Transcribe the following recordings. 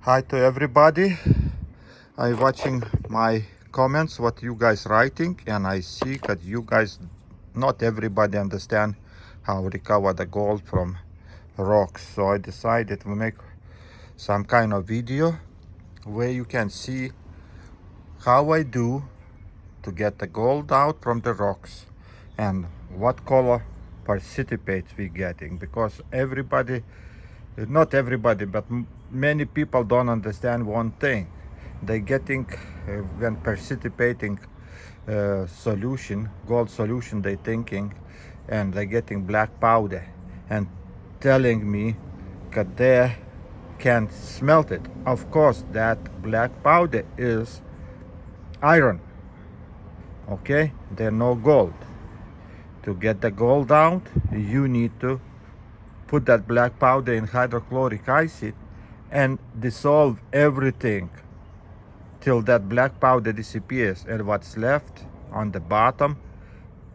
Hi to everybody. I'm watching my comments, what you guys writing, and I see that you guys, not everybody understand how recover the gold from rocks. So I decided to make some kind of video where you can see how I do to get the gold out from the rocks and what color participates we getting, because everybody, not everybody, but many people don't understand one thing. They getting when participating solution, gold solution, they thinking, and they getting black powder and telling me that they can't smelt it. Of course, that black powder is iron. Okay, they're no gold. To get the gold out, you need to put that black powder in hydrochloric acid and dissolve everything till that black powder disappears, and what's left on the bottom,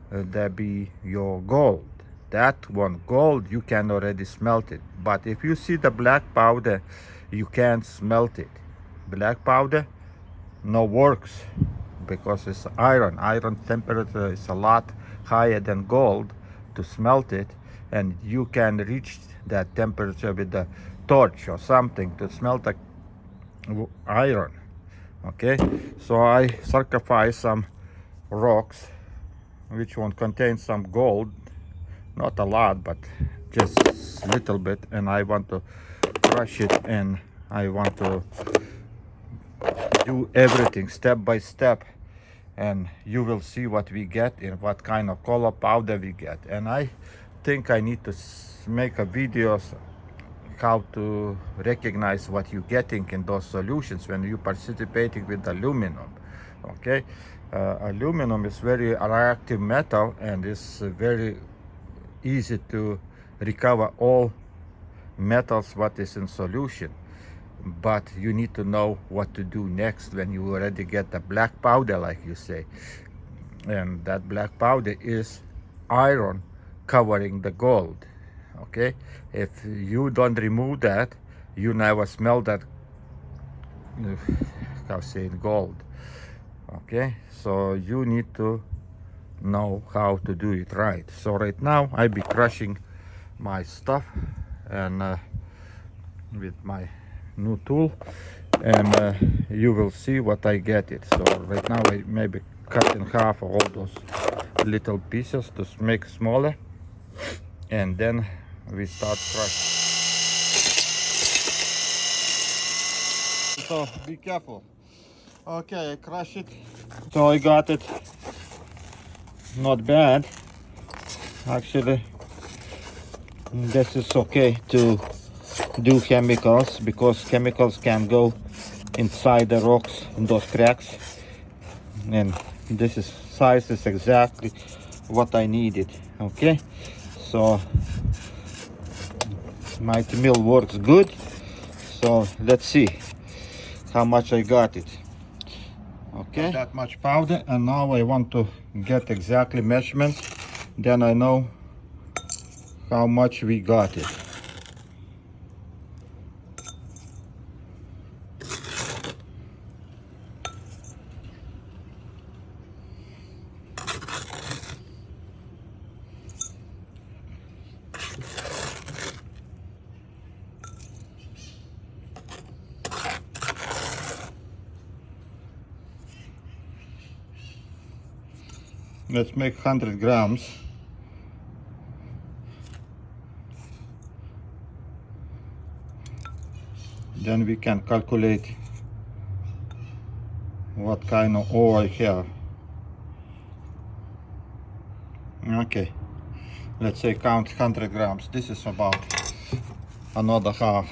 there be your gold. That one gold, you can already smelt it, but if you see the black powder, you can't smelt it. Black powder no works because it's iron. Iron temperature is a lot higher than gold to smelt it, and you can reach that temperature with the torch or something to smelt the iron. Okay, so I sacrifice some rocks, which one contains some gold, not a lot, but just a little bit, and I want to crush it, and I want to do everything step by step, and you will see what we get and what kind of color powder we get. And I think I need to make a videos how to recognize what you're getting in those solutions when you're participating with aluminum. Okay, aluminum is very reactive metal, and it's very easy to recover all metals what is in solution, but you need to know what to do next when you already get the black powder, like you say. And that black powder is iron covering the gold. Okay, if you don't remove that, you never smell that how say it, gold. Okay, so you need to know how to do it right. So right now I be crushing my stuff, and with my new tool, and you will see what I get it. So right now I maybe cut in half all those little pieces to make smaller, and then we start crushing. So be careful. Okay, I crush it. So I got it not bad. Actually, this is okay to do chemicals, because chemicals can go inside the rocks in those cracks, and this is size is exactly what I needed. Okay, so my mill works good. So let's see how much I got it. Okay, not that much powder, and now I want to get exactly measurements, then I know how much we got it. Let's make 100 grams. Then we can calculate what kind of ore I have. Okay, let's say count 100 grams. This is about another half.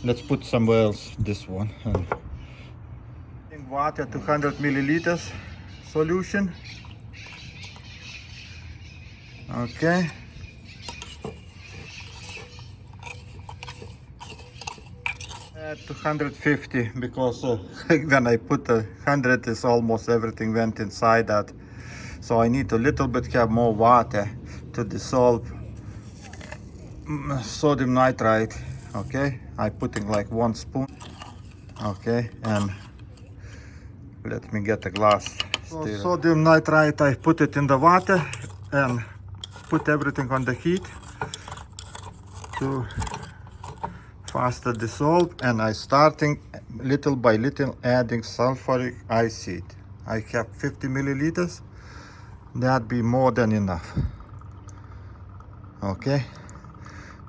Let's put somewhere else this one. Water, 200 milliliters solution. Okay. At 250, because when I put 100, is almost everything went inside that. So I need a little bit have more water to dissolve sodium nitrite Okay, I putting like 1 spoon. Okay, and let me get a glass. So sodium nitrite, I put it in the water and put everything on the heat to faster dissolve, and I starting little by little adding sulfuric acid. I have 50 milliliters. That be more than enough. Okay,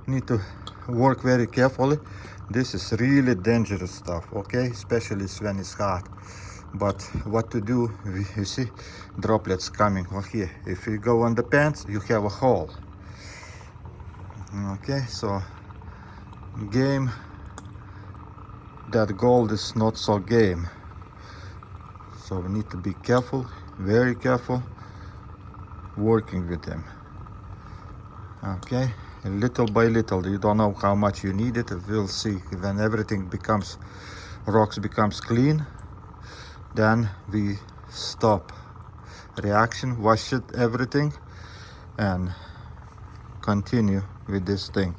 need to work very carefully. This is really dangerous stuff, okay, especially when it's hot. But what to do, you see droplets coming here. If you go on the pants, you have a hole. Okay, so game, that gold is not so game. So we need to be careful, very careful, working with them. Okay, little by little. You don't know how much you need it. We'll see when everything becomes, rocks becomes clean. Then we stop reaction, wash it, everything, and continue with this thing.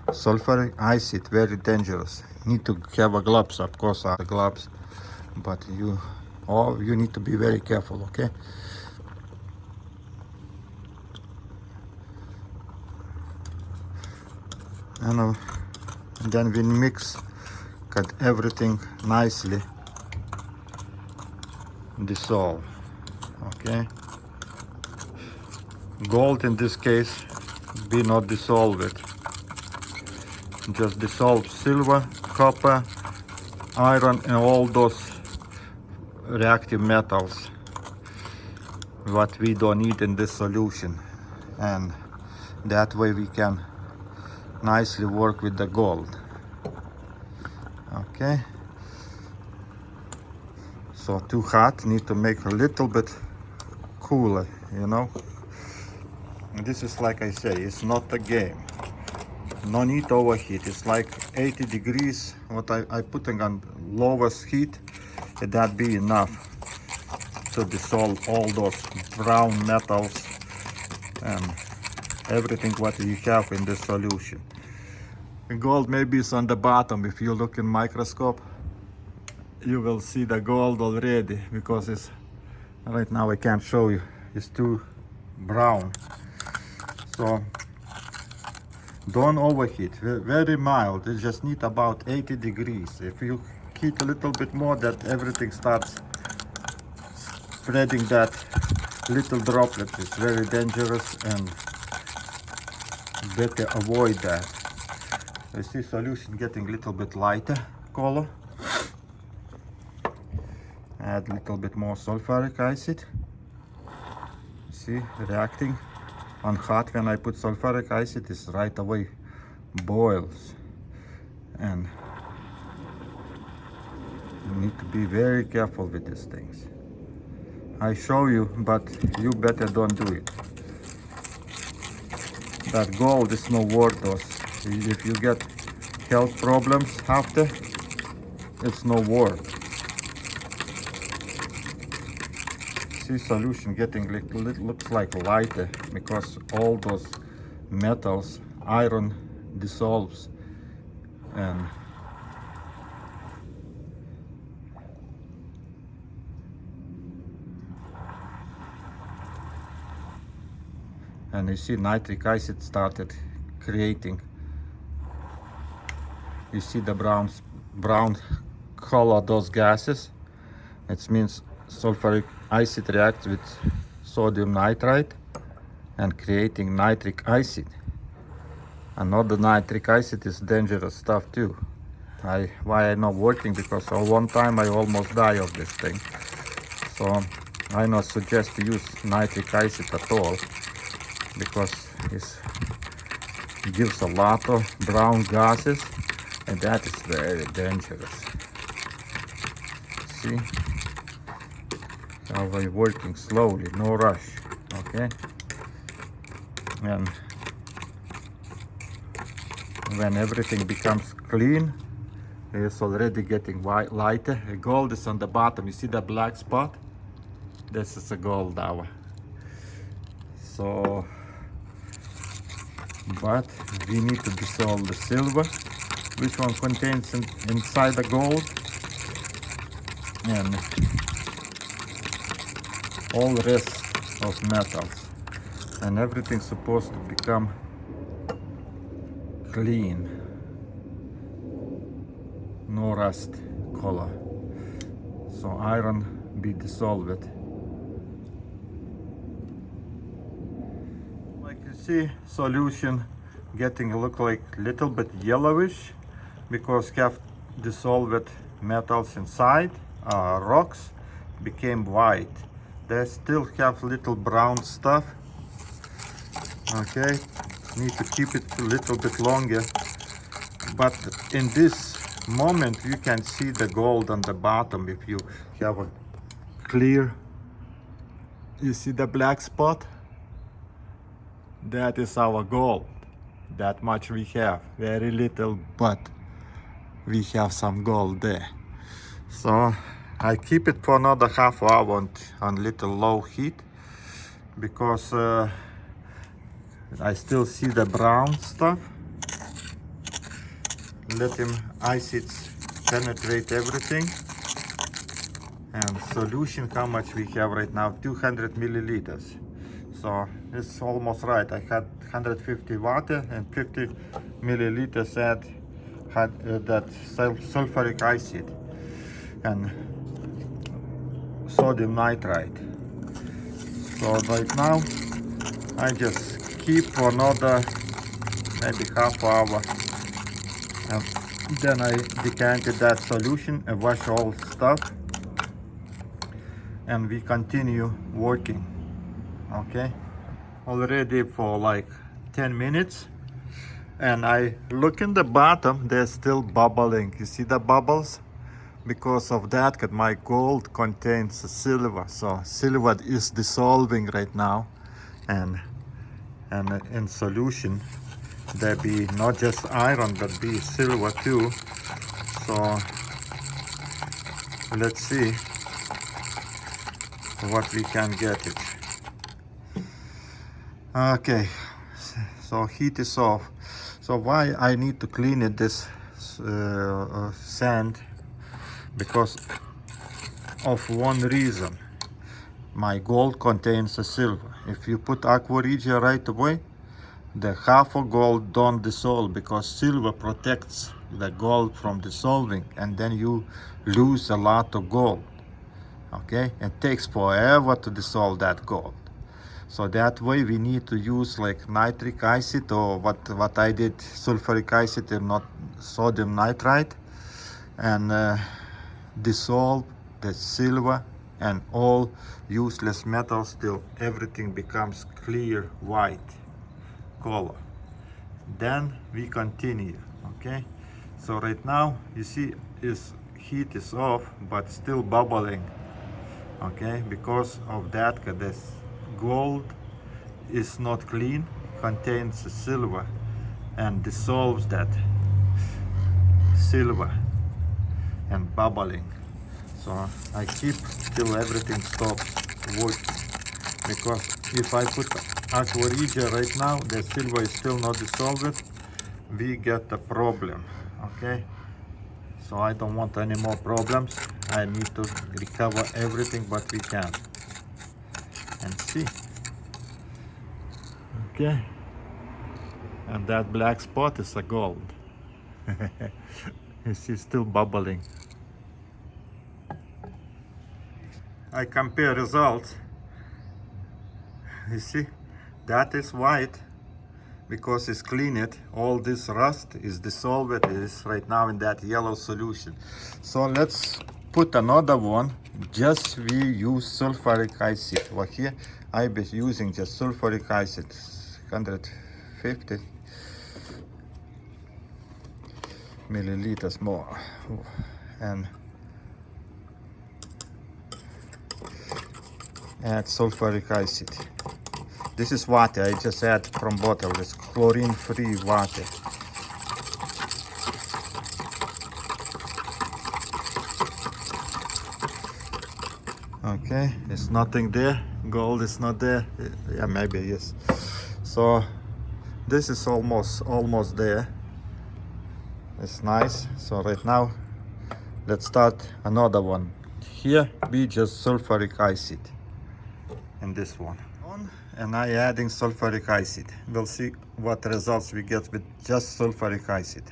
Sulfuric acid, very dangerous. Need to have a gloves, of course, the gloves, but you need to be very careful, okay? And then we mix, cut everything nicely dissolve. Okay, gold in this case be not dissolve it, just dissolve silver, copper, iron, and all those reactive metals what we don't need in this solution, and that way we can nicely work with the gold. Okay, so too hot, need to make a little bit cooler, you know. This is, like I say, it's not a game. No need to overheat. It's like 80 degrees. What I putting on lowest heat, that be enough to dissolve all those brown metals and everything what you have in this solution. The gold maybe is on the bottom. If you look in microscope, you will see the gold already, because it's right now I can't show you. It's too brown. So don't overheat. Very mild. You just need about 80 degrees. If you heat a little bit more, that everything starts spreading that little droplets. It's very dangerous and better avoid that. I see solution getting a little bit lighter color. Add a little bit more sulfuric acid. See, reacting on hot. When I put sulfuric acid, it's right away boils, and you need to be very careful with these things. I show you, but you better don't do it. That gold is no worth those. If you get health problems after, it's no worth. See, solution getting looks like lighter because all those metals, iron dissolves, and you see nitric acid started creating. You see the brown color, those gases. It means sulfuric acid reacts with sodium nitrite and creating nitric acid. Another nitric acid is dangerous stuff too. Why I'm not working, because at one time I almost died of this thing. So I not suggest to use nitric acid at all, because it gives a lot of brown gases, and that is very dangerous. See how I'm working slowly, no rush. Okay, and when everything becomes clean, it's already getting lighter. The gold is on the bottom. You see the black spot? This is a gold hour. So, but we need to dissolve the silver which one contains inside the gold, and all rest of metals, and everything's supposed to become clean, no rust color, so iron be dissolved. Like you see, solution getting look like little bit yellowish because have dissolved metals inside. Rocks became white. They still have little brown stuff. Okay, need to keep it a little bit longer, but in this moment you can see the gold on the bottom. If you have a clear, you see the black spot, that is our gold. That much we have, very little, but we have some gold there. So I keep it for another half hour on little low heat because I still see the brown stuff. Let him acids penetrate everything. And solution, how much we have right now? 200 milliliters. So it's almost right. I had 150 water and 50 milliliters had that sulfuric acid and sodium nitrite. So right now I just keep for another maybe half hour, and then I decanted that solution and wash all stuff, and we continue working. Okay, already for like 10 minutes, and I look in the bottom, they're still bubbling. You see the bubbles? Because of that, my gold contains silver, so silver is dissolving right now, and in solution there be not just iron but be silver too. So let's see what we can get it. Okay, so heat is off. So why I need to clean it, this sand? Because of one reason. My gold contains a silver. If you put aqua regia right away, the half of gold don't dissolve because silver protects the gold from dissolving, and then you lose a lot of gold. Okay, it takes forever to dissolve that gold. So that way we need to use like nitric acid, or what I did, sulfuric acid and not sodium nitrite, and dissolve the silver and all useless metals till everything becomes clear white color. Then we continue. Okay, so right now you see is heat is off but still bubbling. Okay, because of that, this gold is not clean, contains silver and dissolves that silver and bubbling. So I keep till everything stops working, because if I put aqua regia right now, the silver is still not dissolved, we get a problem. Okay, so I don't want any more problems. I need to recover everything but we can, and see. Okay, and that black spot is a gold. You see, still bubbling. I compare results. You see, that is white because it's cleaned. All this rust is dissolved. It is right now in that yellow solution. So let's put another one. Just we use sulfuric acid. Well, here I be using just sulfuric acid, 150 milliliters more, and add sulfuric acid. This is water. I just add from bottle. It's chlorine-free water. Okay, there's nothing there. Gold is not there. Yeah, maybe yes. So this is almost there. It's nice. So right now, let's start another one. Here we just sulfuric acid in this one. And I adding sulfuric acid. We'll see what results we get with just sulfuric acid.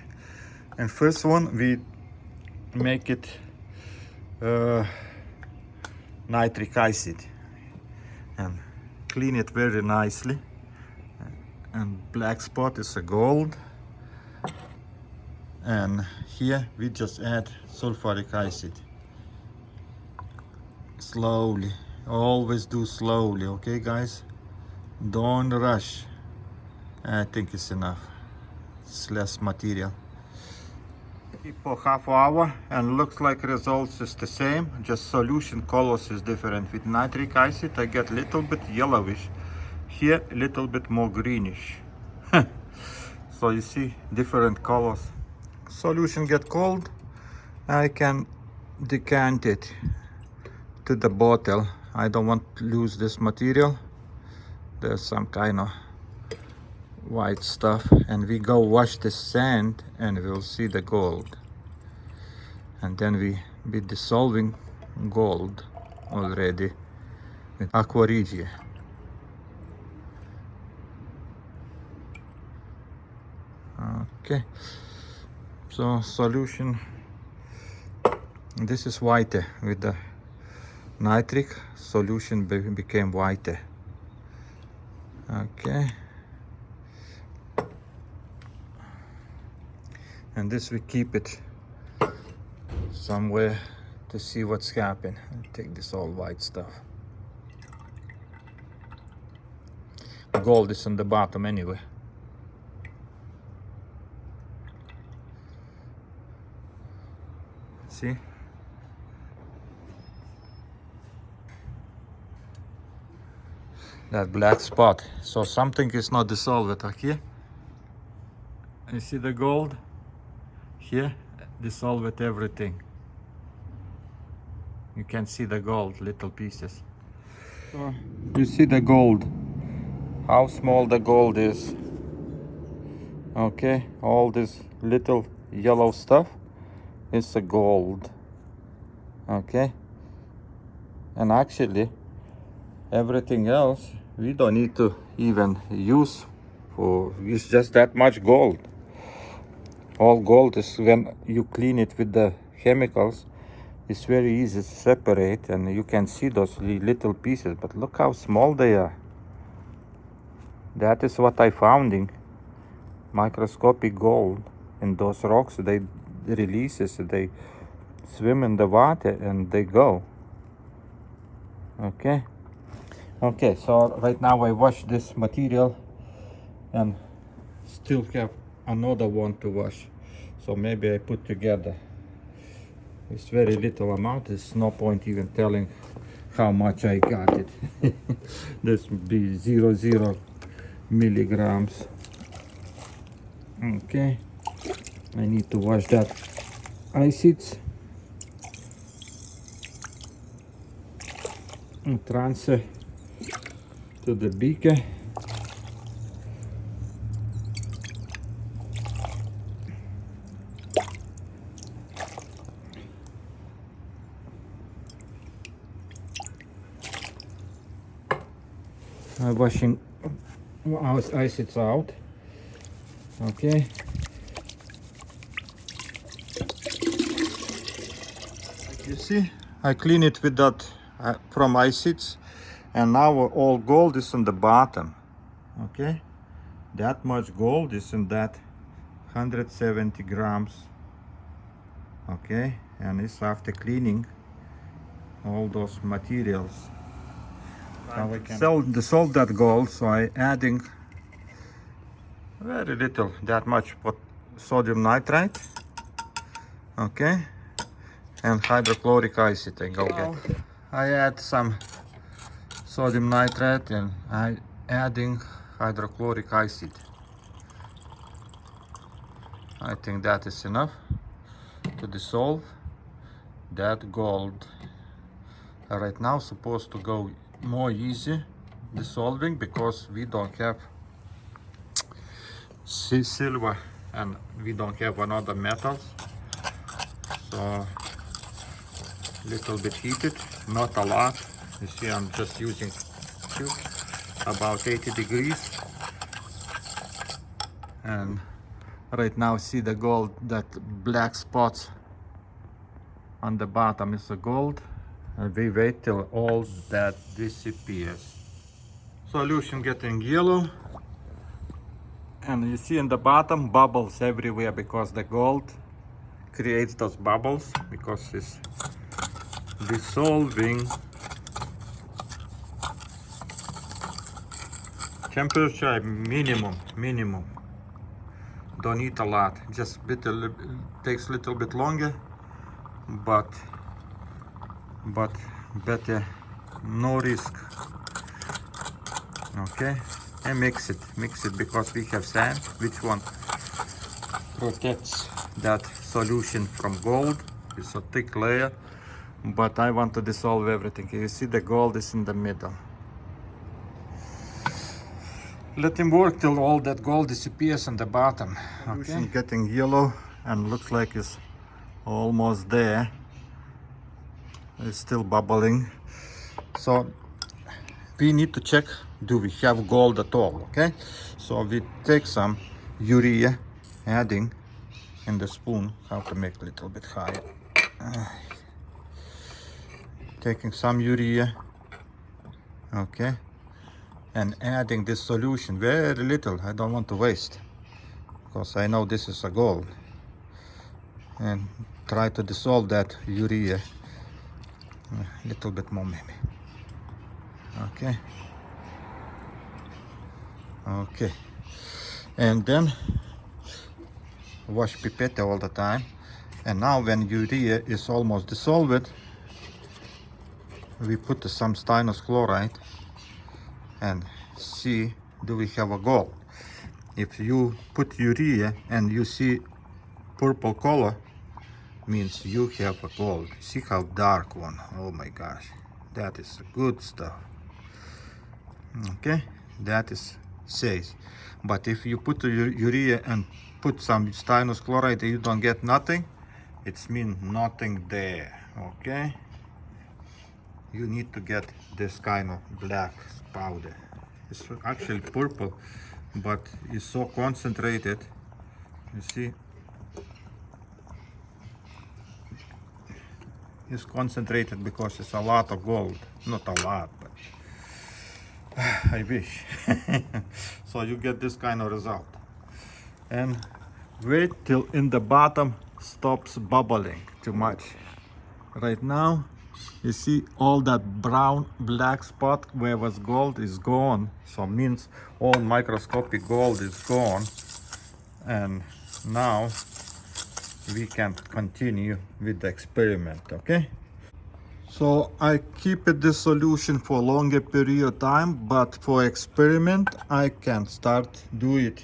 And first one, we make it nitric acid and clean it very nicely. And black spot is a gold. And here we just add sulfuric acid. Slowly, always do slowly, okay guys? Don't rush. I think it's enough. It's less material. Keep for half hour and looks like results is the same, just solution colors is different. With nitric acid I get little bit yellowish, here a little bit more greenish. So you see different colors. Solution get cold, I can decant it to the bottle. I don't want to lose this material. There's some kind of white stuff, and we go wash the sand and we'll see the gold. And then we be dissolving gold already with aqua regia. Okay, so solution, this is white with the nitric. Solution became white. Okay, and this we keep it somewhere to see what's happening. Take this all white stuff. Gold is on the bottom anyway. See? That black spot. So something is not dissolved. Okay? You see the gold? Here, dissolved everything. You can see the gold, little pieces. So you see the gold. How small the gold is. Okay, all this little yellow stuff is a gold. Okay? And actually, everything else we don't need to even use for, it's just that much gold. All gold is when you clean it with the chemicals, it's very easy to separate and you can see those little pieces, but look how small they are. That is what I found in microscopic gold. In those rocks, they releases, they swim in the water and they go. Okay. Okay, so right now I wash this material and still have another one to wash. So maybe I put together. It's very little amount. There's no point even telling how much I got it. This would be 0.0 milligrams. Okay. I need to wash that acids and transfer to the beaker. I'm washing our acids out. Okay. You see, I clean it with that from acids, and now all gold is on the bottom. Okay, that much gold is in that 170 grams. Okay, and it's after cleaning all those materials. Now I can dissolve that gold, so I adding very little, that much sodium nitrate. Okay, and hydrochloric acid I go get. I add some sodium nitrate and I adding hydrochloric acid. I think that is enough to dissolve that gold. Right now supposed to go more easy dissolving because we don't have silver and we don't have another metals, so little bit heated, not a lot. You see, I'm just using about 80 degrees, and right now see the gold, that black spots on the bottom is the gold, and we wait till all that disappears. Solution getting yellow, and you see in the bottom bubbles everywhere because the gold creates those bubbles because it's dissolving. Temperature minimum. Don't need a lot, just takes a little bit longer, but better, no risk. Okay, and mix it because we have sand, which one protects that solution from gold. It's a thick layer, but I want to dissolve everything. You see the gold is in the middle. Let him work till all that gold disappears on the bottom. Okay, getting yellow and looks like it's almost there. It's still bubbling, so we need to check, do we have gold at all? Okay, so we take some urea, adding in the spoon, how to make a little bit higher. Taking some urea, okay, and adding this solution, very little, I don't want to waste, because I know this is a gold, and try to dissolve that urea, a little bit more maybe. Okay, and then wash pipette all the time. And now when urea is almost dissolved, we put some stannous chloride and see, do we have a gold. If you put urea and you see purple color, means you have a gold. See how dark one, oh my gosh, that is good stuff. Okay, that is safe. But if you put the urea and put some stannous chloride, you don't get nothing, it's mean nothing there. Okay, you need to get this kind of black powder. It's actually purple, but it's so concentrated. You see, it's concentrated because it's a lot of gold. Not a lot, but I wish. So you get this kind of result. And wait till in the bottom stops bubbling too much. Right now, you see all that brown black spot where was gold is gone. So means all microscopic gold is gone. And now we can continue with the experiment, okay? So I keep this solution for longer period of time, but for experiment I can start do it.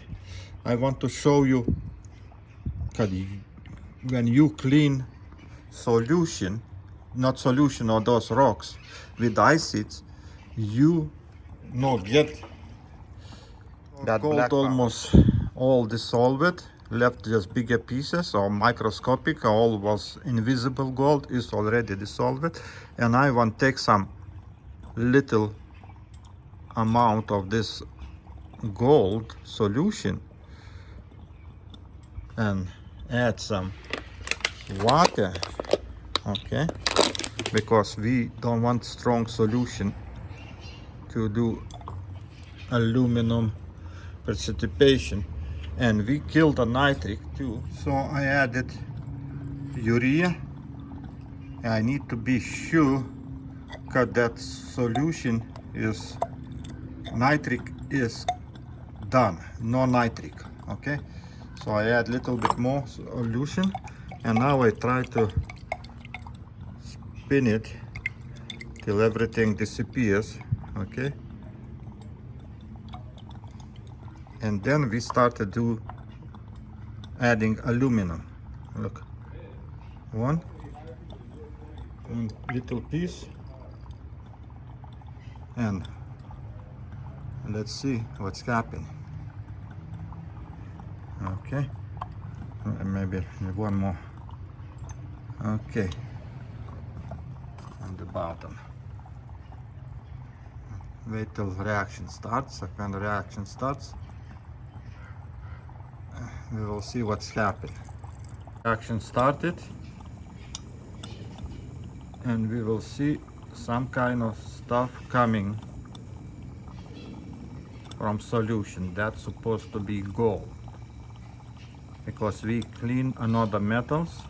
I want to show you when you clean solution, not solution or those rocks with acids, you get that gold almost all dissolved, left just bigger pieces or microscopic, all was invisible gold is already dissolved. And I want to take some little amount of this gold solution and add some water, okay, because we don't want strong solution to do aluminum precipitation. And we killed the nitric too, so I added urea. I need to be sure that that solution is nitric is done, no nitric. Okay, so I add little bit more solution, and now I try to spin it till everything disappears. Okay, and then we start to do adding aluminum. Look, one little piece, and let's see what's happening. Okay, Maybe one more. Okay, on the bottom. Wait till reaction starts. So when the reaction starts, we will see what's happened. Reaction started, and we will see some kind of stuff coming from solution. That's supposed to be gold, because we clean another metals,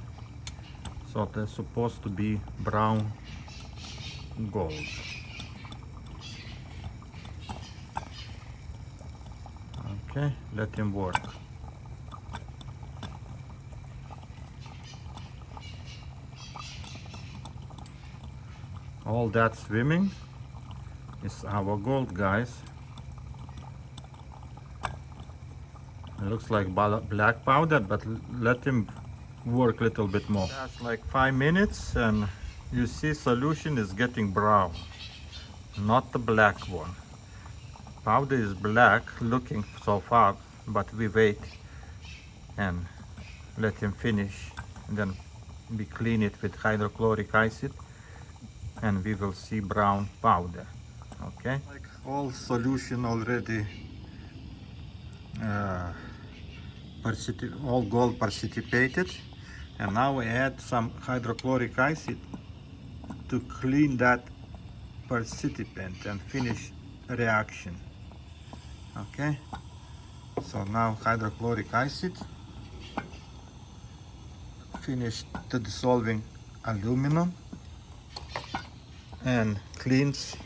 so they're supposed to be brown gold. Okay, let him work. All that swimming is our gold, guys. It looks like black powder, but let him work a little bit more. That's like 5 minutes, and you see solution is getting brown, not the black one. Powder is black looking so far, but we wait and let him finish, and then we clean it with hydrochloric acid, and we will see brown powder. Okay, like all solution already all gold precipitated, and now we add some hydrochloric acid to clean that precipitant and finish reaction. Okay, so now hydrochloric acid finished the dissolving aluminum and cleans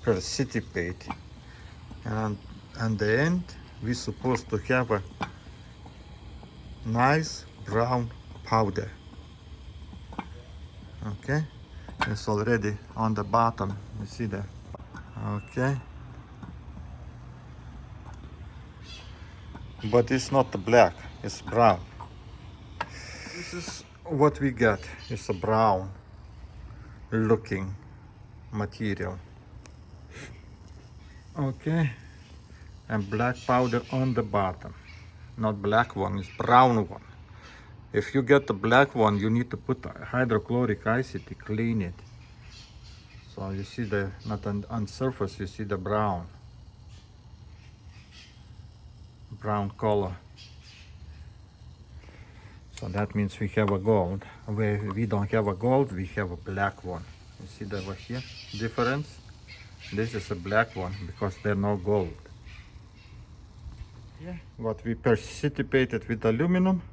precipitate, and at the end we're supposed to have a nice brown powder. Okay, it's already on the bottom, you see that. Okay, but it's not the black, it's brown. This is what we get. It's a brown looking material. Okay, and black powder on the bottom. Not black one, it's brown one. If you get the black one, you need to put hydrochloric acid to clean it. So you see the, not on surface, you see the brown color. So that means we have a gold. Where we don't have a gold, we have a black one. You see that over here difference? This is a black one because there's no gold. Yeah, what we precipitated with aluminum.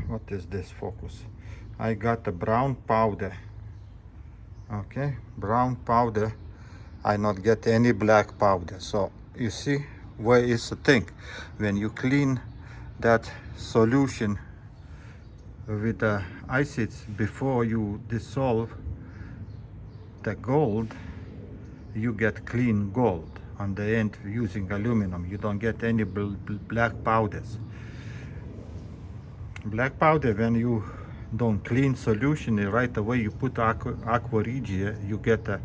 What is this focus? I got the brown powder. Okay, brown powder. I not get any black powder. So you see where is the thing? When you clean that solution with the acids before you dissolve the gold, you get clean gold on the end using aluminum. You don't get any black powders. Black powder, when you don't clean solution right away, you put aqua regia, you get a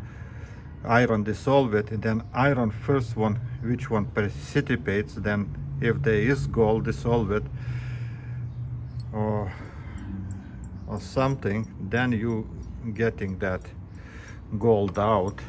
iron dissolved, and then iron first one, which one precipitates, then if there is gold dissolved or something, then you getting that gold out.